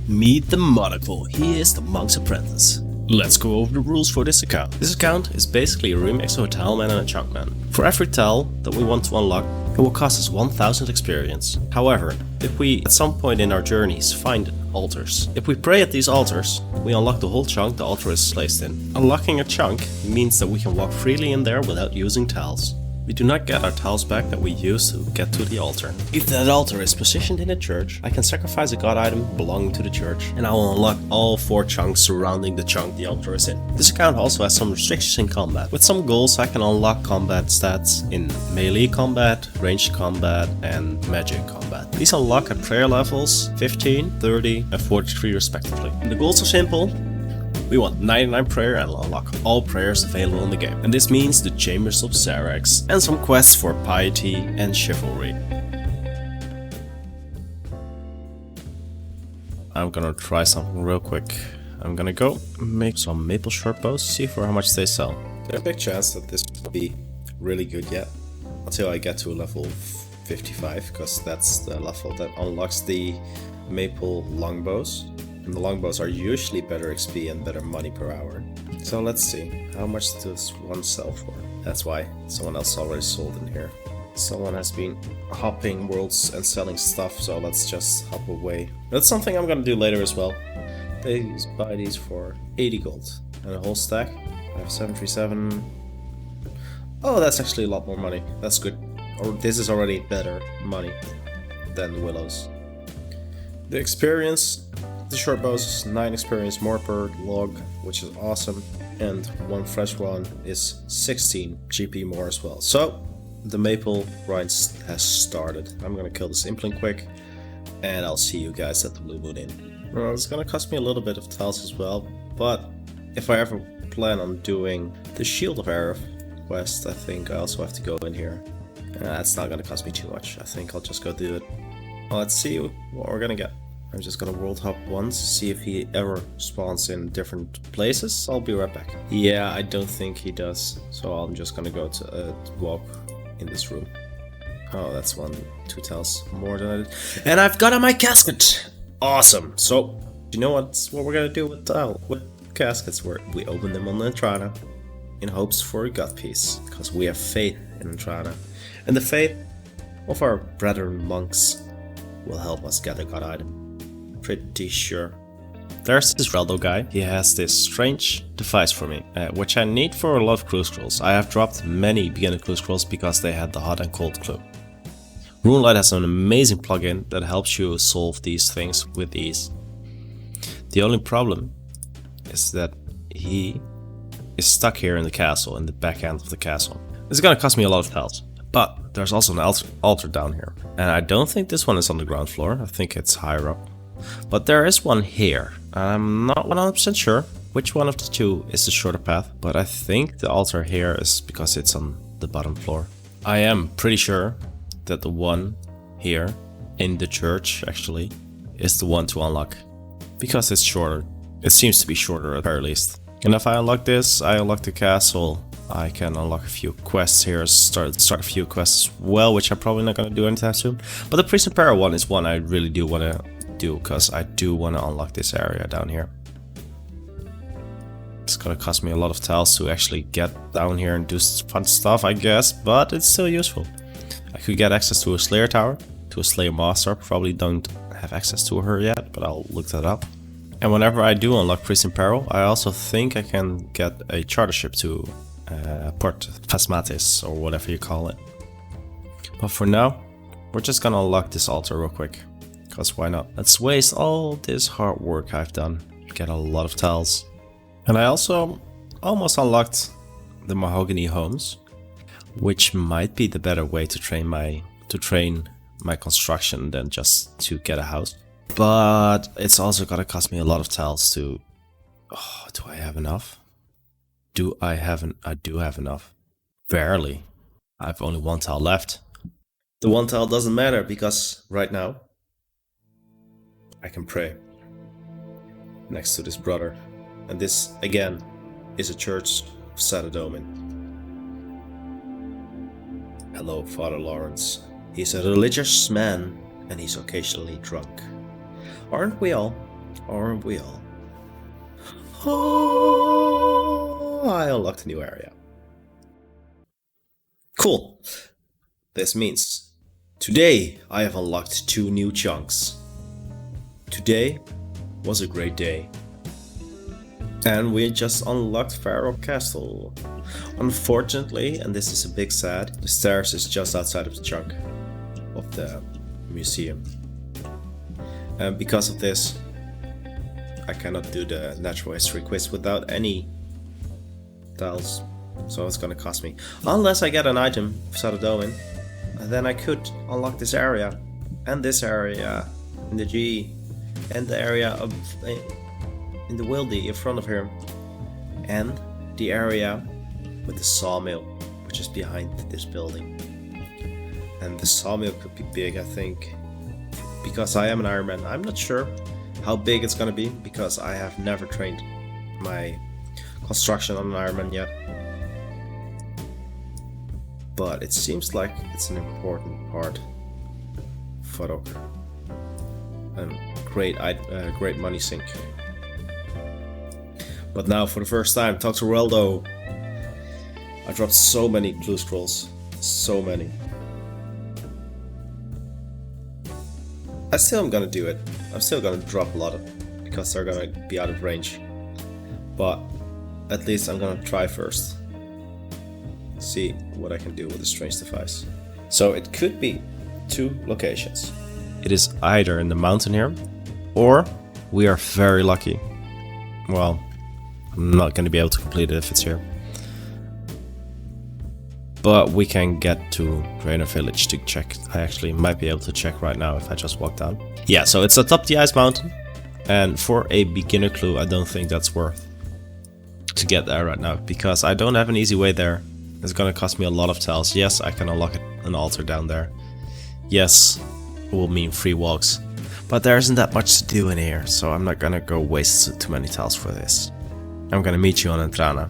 Meet the Monocle. He is the Monks Apprentice. Let's go over the rules for this account. This account is basically a remix of a TILEMAN and a CHUNKMAN. For every tile that we want to unlock, it will cost us 1000 experience. However, if we at some point in our journeys find altars, if we pray at these altars, we unlock the whole chunk the altar is placed in. Unlocking a chunk means that we can walk freely in there without using tiles. We do not get our tiles back that we use to get to the altar. If that altar is positioned in a church, I can sacrifice a god item belonging to the church, and I will unlock all 4 chunks surrounding the chunk the altar is in. This account also has some restrictions in combat. With some goals I can unlock combat stats in melee combat, ranged combat, and magic combat. These unlock at prayer levels 15, 30, and 43 respectively. And the goals are simple. We want 99 prayer and unlock all prayers available in the game. And this means the Chambers of Xerax and some quests for piety and chivalry. I'm gonna try something real quick. I'm gonna go make some maple short bows, see for how much they sell. There's a big chance that this will be really good yet until I get to level 55, because that's the level that unlocks the maple longbows. And the longbows are usually better XP and better money per hour. So let's see, how much does one sell for? That's why someone else already sold in here. Someone has been hopping worlds and selling stuff, so let's just hop away. That's something I'm gonna do later as well. They buy these for 80 gold. And a whole stack. I have 737. Oh, that's actually a lot more money. That's good. Or this is already better money than the willows. The experience. The short bows is 9 experience more per log, which is awesome, and one fresh one is 16 GP more as well. So the maple grind has started. I'm gonna kill this implink quick, and I'll see you guys at the Blue Moon Inn. Well, it's gonna cost me a little bit of tiles as well, but if I ever plan on doing the Shield of Aerith quest, I think I also have to go in here. It's not gonna cost me too much. I think I'll just go do it. Well, let's see what we're gonna get. I'm just gonna world hop once, see if he ever spawns in different places. I'll be right back. Yeah, I don't think he does, so I'm just gonna go to walk in this room. Oh, that's 2 tiles more than I did. And I've got on my casket! Awesome! So, you know what we're gonna do with caskets? We open them on the entrana in hopes for a god piece, because we have faith in entrana. And the faith of our brethren monks will help us get a god item. Pretty sure. There's this Reldo guy. He has this strange device for me, which I need for a lot of clue scrolls. I have dropped many beginner clue scrolls because they had the hot and cold clue. RuneLight has an amazing plugin that helps you solve these things with ease. The only problem is that he is stuck here in the castle, in the back end of the castle. This is gonna cost me a lot of tiles. But there's also an altar down here. And I don't think this one is on the ground floor. I think it's higher up. But there is one here. I'm not 100% sure which one of the two is the shorter path, but I think the altar here is because it's on the bottom floor. I am pretty sure that the one here in the church actually is the one to unlock, because it's shorter. It seems to be shorter at the very least. And if I unlock this, I unlock the castle. I can unlock a few quests here, start a few quests as well, which I'm probably not going to do anytime soon. But the Priest and Pharaoh one is one I really do want to do, because I do want to unlock this area down here. It's gonna cost me a lot of tiles to actually get down here and do fun stuff, I guess, but it's still useful. I could get access to a Slayer tower, to a Slayer master. Probably don't have access to her yet, but I'll look that up. And whenever I do unlock Priest in Peril, I also think I can get a charter ship to Port Phasmatis, or whatever you call it. But for now, we're just gonna unlock this altar real quick. Because why not? Let's waste all this hard work I've done. Get a lot of tiles. And I also almost unlocked the mahogany homes, which might be the better way to train my construction than just to get a house. But it's also gonna cost me a lot of tiles to... Oh, do I have enough? I do have enough. Barely. I have only 1 tile left. The 1 tile doesn't matter, because right now I can pray next to this brother. And this, again, is a church of Sadadomin. Hello, Father Lawrence. He's a religious man, and he's occasionally drunk. Aren't we all? Or will. Oh, I unlocked a new area. Cool. This means today I have unlocked 2 new chunks. Today was a great day. And we just unlocked Pharaoh Castle. Unfortunately, and this is a big sad, the stairs is just outside of the chunk of the museum. And because of this, I cannot do the natural history quiz without any tiles. So it's gonna cost me. Unless I get an item of Sadadomin, and then I could unlock this area, and this area in the G, and the area of in the wildy in front of here, and the area with the sawmill, which is behind this building. And the sawmill could be big, I think, because I am an Iron Man. I'm not sure how big it's gonna be, because I have never trained my construction on an Iron Man yet. But it seems like it's an important part for Fodok, and great money sink. But now, for the first time, talk to Reldo. I dropped so many clue scrolls, so many. I still am gonna do it. I'm still gonna drop a lot of, because they're gonna be out of range. But at least I'm gonna try first. See what I can do with the strange device. So it could be 2 locations. It is either in the mountain here, or we are very lucky. Well, I'm not going to be able to complete it if it's here. But we can get to Drainer Village to check. I actually might be able to check right now if I just walk down. Yeah, so it's atop the ice mountain. And for a beginner clue, I don't think that's worth to get there right now, because I don't have an easy way there. It's gonna cost me a lot of tiles. Yes, I can unlock an altar down there. Yes, it will mean free walks. But there isn't that much to do in here, so I'm not gonna go waste too many tiles for this. I'm gonna meet you on Entrana.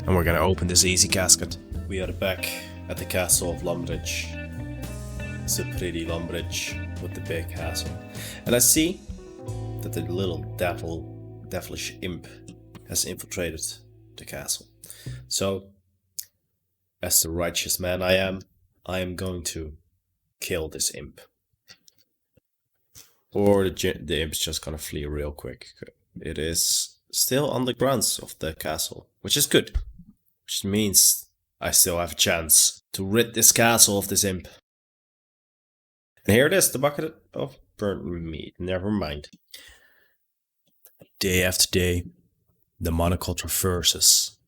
And we're gonna open this easy casket. We are back at the castle of Lumbridge. It's a pretty Lumbridge with the big castle. And I see that the little devilish imp has infiltrated the castle. So, as the righteous man I am going to kill this imp. Or the imp's just gonna flee real quick. It is still on the grounds of the castle, which is good. Which means I still have a chance to rid this castle of this imp. And here it is, the bucket of burnt meat. Never mind. Day after day, the monocle traverses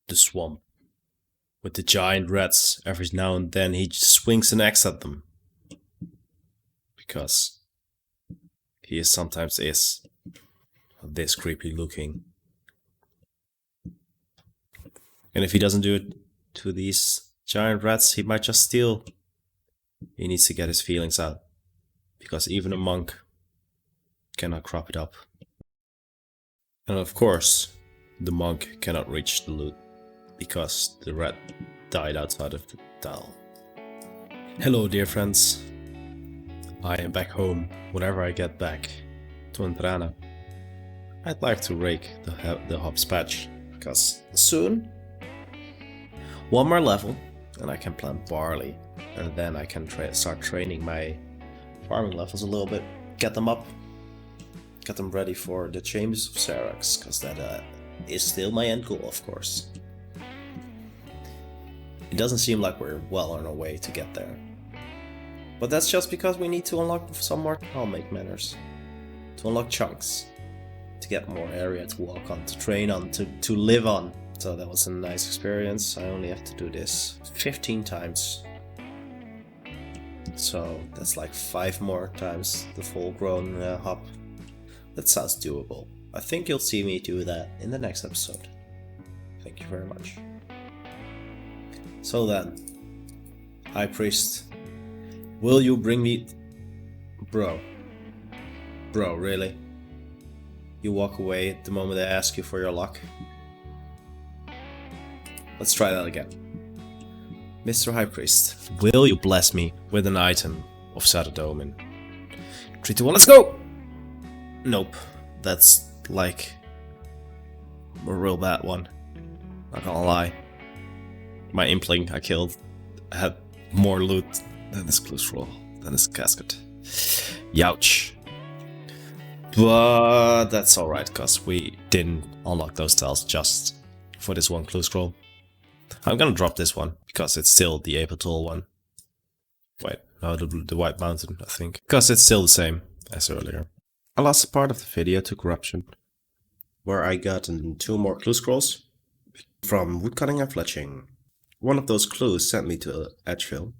the swamp with the giant rats. Every now and then he swings an axe at them, because he sometimes is this creepy looking. And if he doesn't do it to these giant rats, he might just steal. He needs to get his feelings out, because even a monk cannot crop it up. And of course, the monk cannot reach the loot, because the rat died outside of the tile. Hello dear friends, I am back home. Whenever I get back to Entrana, I'd like to rake the hops patch, because soon, one more level and I can plant barley, and then I can start training my farming levels a little bit, get them up, get them ready for the Chambers of Serax, because that is still my end goal, of course. It doesn't seem like we're well on our way to get there. But that's just because we need to unlock some more TILEMAN, to unlock chunks, to get more area to walk on, to train on, to live on. So that was a nice experience. I only have to do this 15 times. So that's like 5 more times the full grown hop. That sounds doable. I think you'll see me do that in the next episode. Thank you very much. So then, High Priest, will you bring me... Bro, really? You walk away at the moment I ask you for your luck? Let's try that again. Mr. High Priest, will you bless me with an item of Sadadomin? 3, 2, 1, let's go! Nope. That's like a real bad one. Not gonna lie. My impling I killed had more loot than this clue scroll, than this casket. Youch. But that's alright, because we didn't unlock those tiles just for this one clue scroll. I'm gonna drop this one, because it's still the Apertool one. Wait, no, the White Mountain, I think. Because it's still the same as earlier. I lost a part of the video to corruption, where I got 2 more clue scrolls from woodcutting and fletching. One of those clues sent me to Edgefield,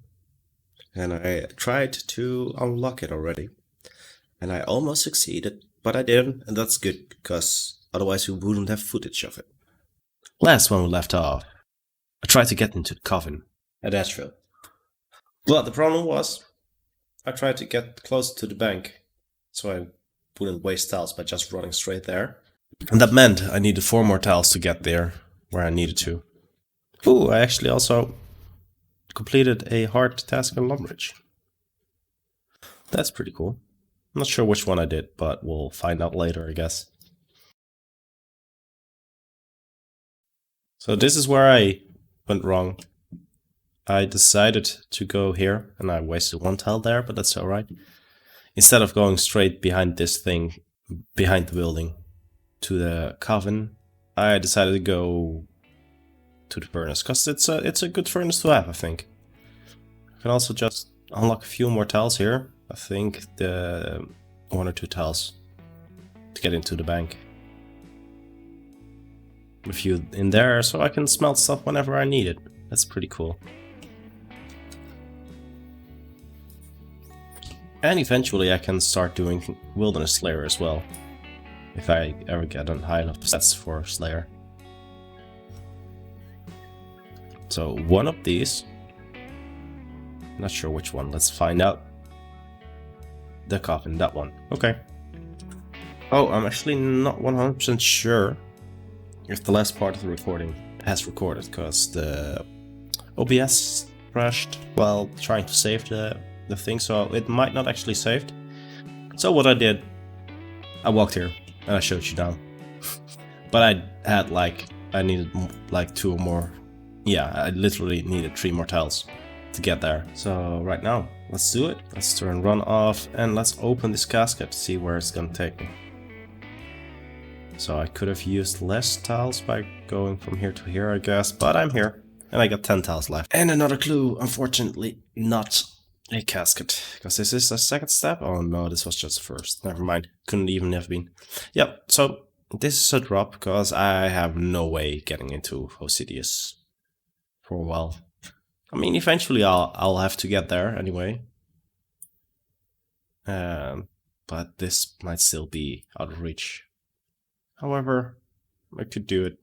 and I tried to unlock it already. And I almost succeeded, but I didn't, and that's good, because otherwise we wouldn't have footage of it. Last when we left off, I tried to get into the coven at Edgefield. But the problem was, I tried to get close to the bank, so I wouldn't waste tiles by just running straight there. And that meant I needed 4 more tiles to get there, where I needed to. Ooh, I actually also completed a hard task in Lumbridge. That's pretty cool. I'm not sure which one I did, but we'll find out later, I guess. So this is where I went wrong. I decided to go here, and I wasted 1 tile there, but that's alright. Instead of going straight behind this thing, behind the building, to the coven, I decided to go to the furnace, because it's a good furnace to have, I think. I can also just unlock a few more tiles here. I think the 1 or 2 tiles to get into the bank. A few in there, so I can smelt stuff whenever I need it. That's pretty cool. And eventually I can start doing Wilderness Slayer as well, if I ever get on high enough stats for Slayer. So 1 of these, not sure which one, let's find out. The coffin, that one, okay. Oh, I'm actually not 100% sure if the last part of the recording has recorded, because the OBS crashed while trying to save the thing, so it might not actually saved. So what I did, I walked here and I showed you down. But I had I needed like 2 or more. Yeah, I literally needed 3 more tiles to get there. So right now, let's do it. Let's turn run off and let's open this casket to see where it's gonna take me. So I could have used less tiles by going from here to here, I guess, but I'm here and I got 10 tiles left. And another clue, unfortunately not a casket, because this is a second step. Oh no, this was just first. Never mind, couldn't even have been. Yep, so this is a drop because I have no way getting into Hosidius for a while. I mean, eventually I'll have to get there anyway. But this might still be out of reach. However, I could do it.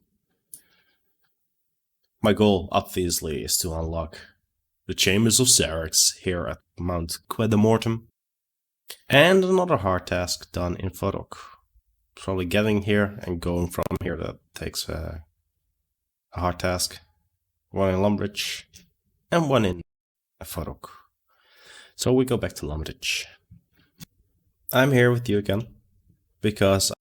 My goal, obviously, is to unlock the Chambers of Xerax here at Mount Quedamortem. And another hard task done in Fodok. Probably getting here and going from here, that takes a hard task. 1 in Lumbridge and 1 in Fodok. So we go back to Lumbridge. I'm here with you again because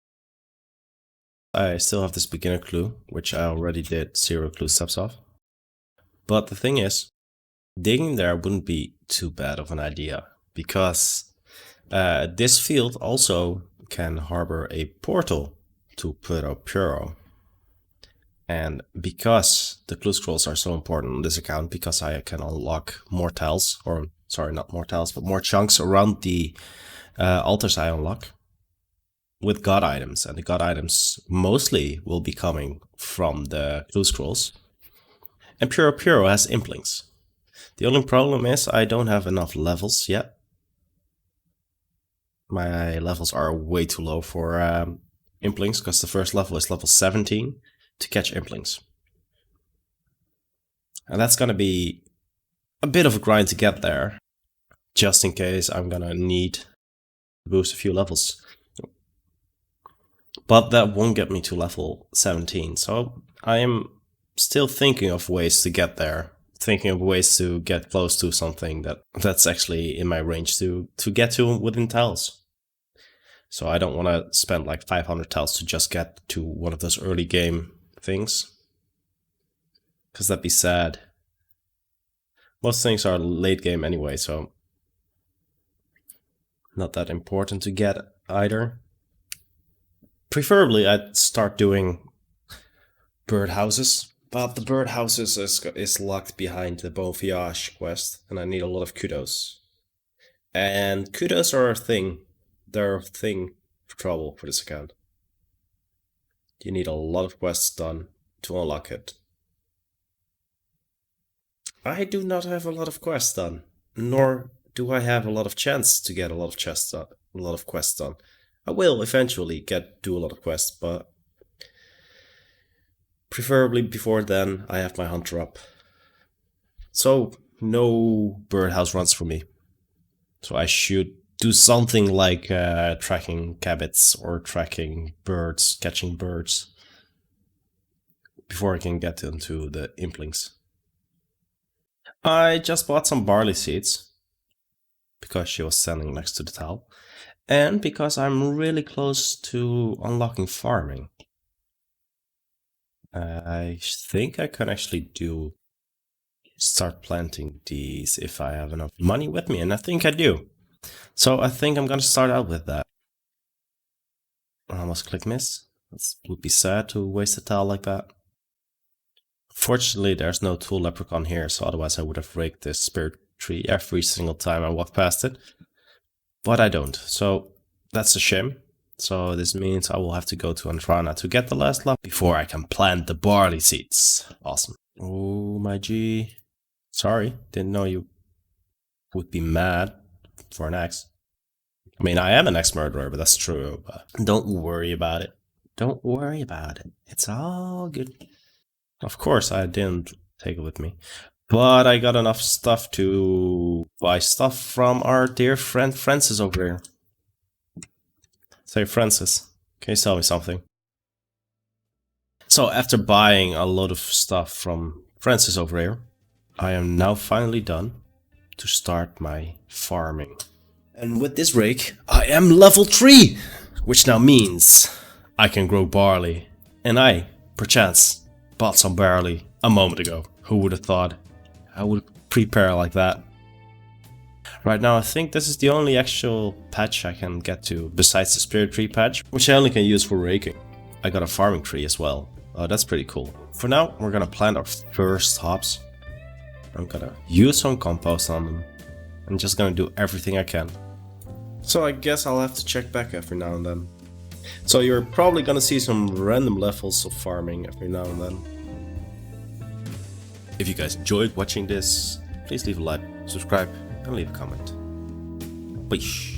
I still have this beginner clue, which I already did 0 clue steps off. But the thing is, digging there wouldn't be too bad of an idea, because this field also can harbor a portal to Puerto Puro. And because the clue scrolls are so important on this account, because I can unlock more tiles, or sorry, not more tiles, but more chunks around the altars I unlock with god items, and the god items mostly will be coming from the clue scrolls. And Puerto Puro has implings. The only problem is I don't have enough levels yet. My levels are way too low for implings, because the first level is level 17 to catch implings. And that's gonna be a bit of a grind to get there, just in case I'm gonna need to boost a few levels. But that won't get me to level 17, so I am still thinking of ways to get there. Thinking of ways to get close to something that's actually in my range to get to within tiles. So I don't want to spend like 500 tiles to just get to one of those early game things. Because that'd be sad. Most things are late game anyway, so not that important to get either. Preferably I'd start doing birdhouses, but the birdhouses is locked behind the Bon Voyage quest, and I need a lot of kudos. And kudos are a thing. They're a thing for trouble for this account. You need a lot of quests done to unlock it. I do not have a lot of quests done, nor do I have a lot of chance to get a lot of quests done. I will eventually do a lot of quests, but preferably before then I have my hunter up. So no birdhouse runs for me. So I should do something like tracking cabbits or tracking birds, catching birds, before I can get into the implings. I just bought some barley seeds, because she was standing next to the tile, and because I'm really close to unlocking farming. I think I can actually start planting these if I have enough money with me, and I think I do. So I think I'm gonna start out with that. I almost click miss. It would be sad to waste a tile like that. Fortunately, there's no tool leprechaun here, so otherwise I would have raked this spirit tree every single time I walk past it. But I don't, so that's a shame. So this means I will have to go to Entrana to get the last lap before I can plant the barley seeds. Awesome. Oh my G. Sorry, didn't know you would be mad for an axe. I mean, I am an axe murderer, but that's true. But don't worry about it. Don't worry about it. It's all good. Of course, I didn't take it with me. But I got enough stuff to buy stuff from our dear friend Francis over here. Say, Francis, can you sell me something? So after buying a lot of stuff from Francis over here, I am now finally done to start my farming. And with this rake, I am level 3! Which now means I can grow barley. And I, perchance, bought some barley a moment ago. Who would have thought I would prepare like that? Right now I think this is the only actual patch I can get to besides the spirit tree patch, which I only can use for raking. I got a farming tree as well. That's pretty cool. For now we're gonna plant our first hops. I'm gonna use some compost on them. I'm just gonna do everything I can. So I guess I'll have to check back every now and then. So you're probably gonna see some random levels of farming every now and then. If you guys enjoyed watching this, please leave a like, subscribe, and leave a comment. Bye.